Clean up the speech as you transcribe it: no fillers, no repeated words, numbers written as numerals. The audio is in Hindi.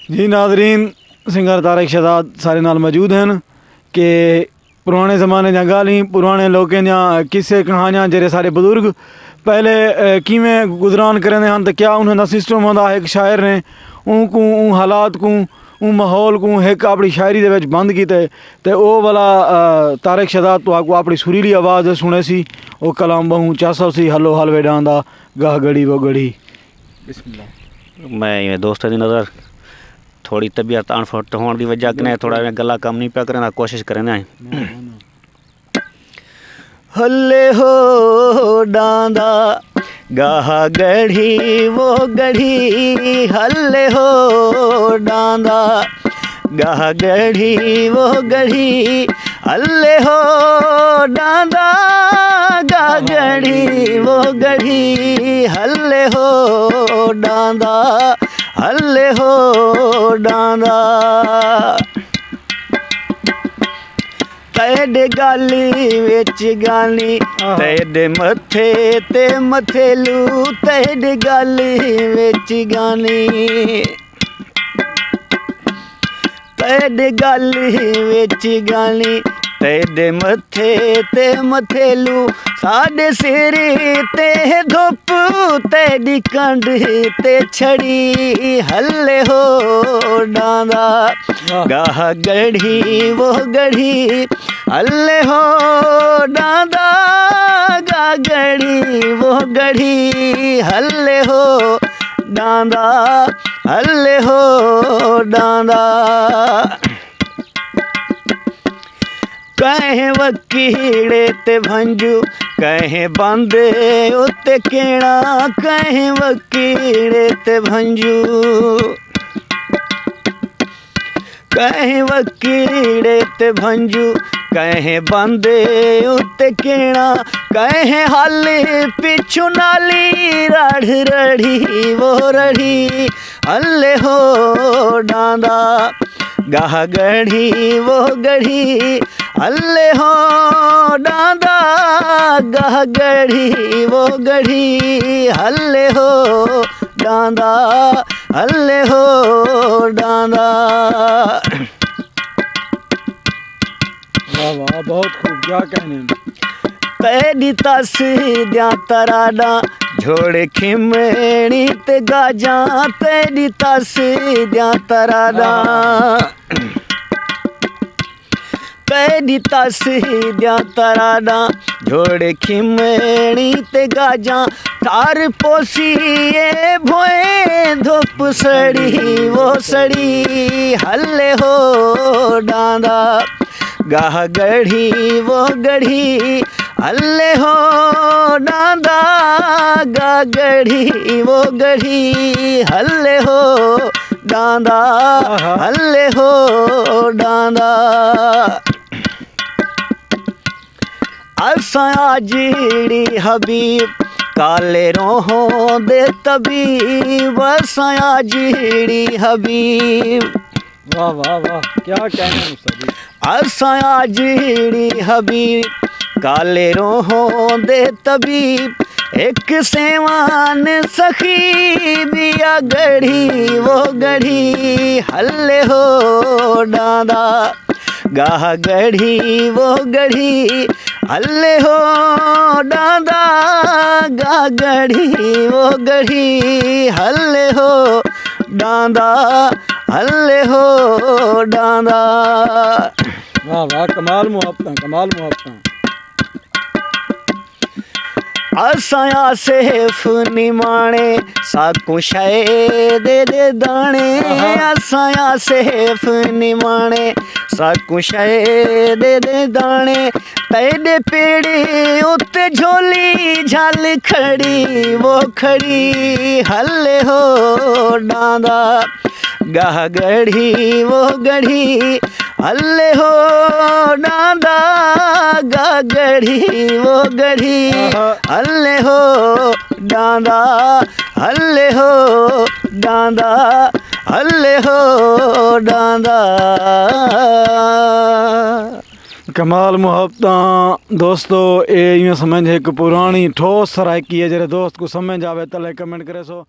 जी नाज़रीन, सिंगर तारिक शहजाद सारे नाल मौजूद हैं कि पुराने ज़माने दी गालीं पुराने लोगों दी किस्से कहानियां जेरे सारे बुजुर्ग पहले किवें गुजरान करते हैं तो क्या उन्होंने सिस्टम होंदा। एक शायर ने उनको हालात को माहौल को एक अपनी शायरी दे विच बंद कीते ते ओ वाला तारिक शहजाद तो आपको अपनी सुरीली आवाज़ सुने सी। ओ कलाम बहु चासा सी हलो हलवे डांदा गाह गड़ी वो गड़ी। बिस्मिल्लाह। मैं दोस्तों की नज़र थोड़ी तबीयत अनफिट होने की वजह कने थोड़ा गला कम नहीं पे करना कोशिश करना। हल्ले हो डांदा गाह गढ़ी वो गढ़ी, हल्ले हो डांदा गाह गढ़ी वो गढ़ी, हल्ले हो डांदा गाह गढ़ी वो गढ़ी, हल्ले हो डांदा हल्ले हो डांदा। तेरे गाली विच गानी तेरे मथे ते मथेलू, तेरे गाली विच गानी तेरे गाली विच गानी, तेरे मथे ते मथेलू, साडे सिर ते धुप तेरी कंड ते छड़ी, हल्ले हो डांदा गाह गढ़ी वो गढ़ी, हल्ले हो डांदा गाह गढ़ी वो गढ़ी, हल्ले हो डांदा हल्ले हो डांदा। कहें वकीड़े ते भंजू कहें बंदे उत्ते केड़ा, कहें वकीड़े ते भंजू कहें वकीड़े ते भंजू, कहें बंदे उत्ते केड़ा, कहें हल पिछू नाली रढ़ रढ़ी वो रढ़ी, हल्ले हो डांदा गाह गढ़ी वो गढ़ी, हल्ले हो डांदा गाह गढ़ी वो गढ़ी, हल्ले हो डांदा हल्ले हो डांदा। वाह वाह, बहुत खूब, क्या कहने। तेरी तस दियां तराडा झोड़े खिमणी ते गाजा, तेरी तस दियां तराडा तेरी तस दियां तराडा झोड़े खिमणी ते गाजा, तार पोसीए भोए धुप सड़ी वो सड़ी, हल्ले हो डांदा गाह गढ़ी वो गढ़ी, हल्ले हो डांदा गाह गढ़ी वो गढ़ी, हल्ले हो डांदा हल्ले हो डांदा। असां आजड़ी हबीब काले रोहों दे तबीब, असां आजड़ी हबीब। वाह वाह वाह, क्या कहने मुस्तफी। असां आजड़ी हबीब काले रोहों दे तबीब, एक सेवान सखी बिया गढ़ी वो गढ़ी, हल्ले हो डांदा गाह गढ़ी वो गढ़ी, हल्ले हो डांदा गाह गढ़ी वो गढ़ी, हल्ले हो डांदा हल्ले हो डांदा। वाह वाह, कमाल मुहब्बत, कमाल मुहब्बत। असां आसिफ निमाणे साकू शे दे दाने, असां आसिफ निमाणे साकू शे दे दाने, तेरे पेड़े उत्ते झोली झल खड़ी वो खड़ी, हल्ले हो डांदा गाह गढ़ी वो गढ़ी, हल्ले हो डांदा गाह गढ़ी वो गढ़ी, हल्ले हो डांदा हल्ले हो डांदा हल्ले हो डांदा। कमाल मुहब्बत दोस्तों, ये समझ एक पुरानी ठोस सराइकी है, जरे दोस्त को समझ आवे तले कमेंट करे सो।